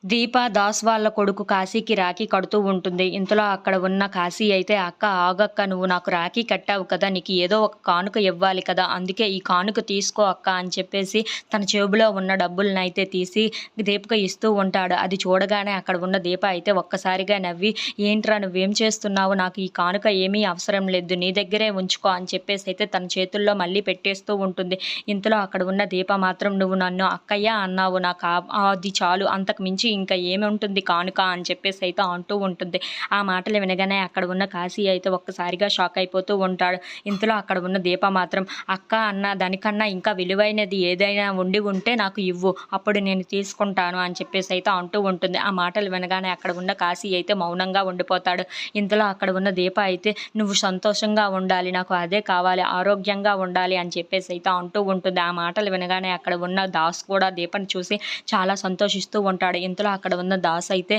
దీప దాస్ వాళ్ళ కొడుకు కాశీకి రాఖీ కడుతూ ఉంటుంది. ఇంతలో అక్కడ ఉన్న కాశీ అయితే, "అక్క ఆగక్క, నువ్వు నాకు రాఖీ కట్టావు కదా! నీకు ఏదో ఒక కానుక ఇవ్వాలి కదా! అందుకే ఈ కానుక తీసుకో అక్క" అని చెప్పేసి తన జేబులో ఉన్న డబ్బులనైతే తీసి దీపకి ఇస్తూ ఉంటాడు. అది చూడగానే అక్కడ ఉన్న దీప అయితే ఒక్కసారిగా నవ్వి, "ఏంట్రా నువ్వేం చేస్తున్నావు? నాకు ఈ కానుక ఏమీ అవసరం లేదు. నీ దగ్గరే ఉంచుకో" అని చెప్పేసి అయితే తన చేతుల్లో మళ్ళీ పెట్టేస్తూ ఉంటుంది. ఇంతలో అక్కడ ఉన్న దీప మాత్రం, "నువ్వు నన్ను అక్కయ్య అన్నావు. నాకు అది చాలు. అంతకు మించి ఇంకా ఏముంటుంది కానుక" అని చెప్పేసి అయితే అంటూ ఉంటుంది. ఆ మాటలు వినగానే అక్కడ ఉన్న కాశీ అయితే ఒక్కసారిగా షాక్ అయిపోతూ ఉంటాడు. ఇంతలో అక్కడ ఉన్న దీప మాత్రం, "అక్క అన్న దానికన్నా ఇంకా విలువైనది ఏదైనా ఉండి ఉంటే నాకు ఇవ్వు. అప్పుడు నేను తీసుకుంటాను" అని చెప్పేసి అయితే అంటూ ఉంటుంది. ఆ మాటలు వినగానే అక్కడ ఉన్న కాశీ అయితే మౌనంగా ఉండిపోతాడు. ఇంతలో అక్కడ ఉన్న దీప అయితే, "నువ్వు సంతోషంగా ఉండాలి. నాకు అదే కావాలి. ఆరోగ్యంగా ఉండాలి" అని చెప్పేసి అయితే అంటూ ఉంటుంది. ఆ మాటలు వినగానే అక్కడ ఉన్న దాస్ కూడా దీపని చూసి చాలా సంతోషిస్తూ ఉంటాడు. ఇంతలో అక్కడ ఉన్న దాస్ అయితే,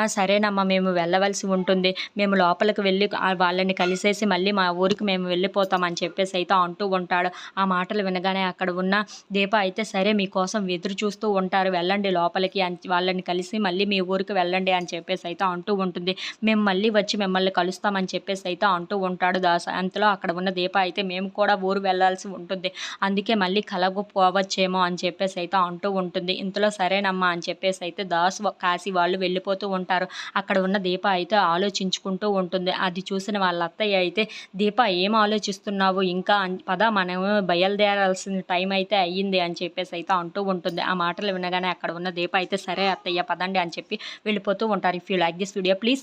సరేనమ్మా, మేము వెళ్ళవలసి ఉంటుంది. మేము లోపలికి వెళ్ళి వాళ్ళని కలిసేసి మళ్ళీ మా ఊరికి మేము వెళ్ళిపోతాం" అని చెప్పేసి అయితే అంటూ ఉంటాడు. ఆ మాటలు వినగానే అక్కడ ఉన్న దీప అయితే, "సరే, మీకోసం ఎదురు చూస్తూ ఉంటారు. వెళ్ళండి లోపలికి వాళ్ళని కలిసి మళ్ళీ మీ ఊరికి వెళ్ళండి" అని చెప్పేసి అయితే అంటూ ఉంటుంది. "మేము మళ్ళీ వచ్చి మిమ్మల్ని కలుస్తామని" చెప్పేసి అయితే అంటూ ఉంటాడు దాస్. అంతలో అక్కడ ఉన్న దీప అయితే, "మేము కూడా ఊరు వెళ్ళాల్సి ఉంటుంది. అందుకే మళ్ళీ కలవకపోవచ్చేమో" అని చెప్పేసి అయితే అంటూ ఉంటుంది. ఇంతలో "సరేనమ్మా" అని చెప్పేసి అయితే దాస్, కాశీ వాళ్ళు వెళ్ళిపోతూ ఉంటారు. అక్కడ ఉన్న దీప అయితే ఆలోచించుకుంటూ ఉంటుంది. అది చూసిన వాళ్ళ అత్తయ్య అయితే, "దీప ఏం ఆలోచిస్తున్నావు ఇంకా? పద, మనము బయలుదేరాల్సిన టైం అయితే అయ్యింది" అని చెప్పేసి అయితే అంటూ ఉంటుంది. ఆ మాటలు వినగానే అక్కడ ఉన్న దీప అయితే, "సరే అత్తయ్య, పదండి" అని చెప్పి వెళ్ళిపోతూ ఉంటారు. If you like this video, please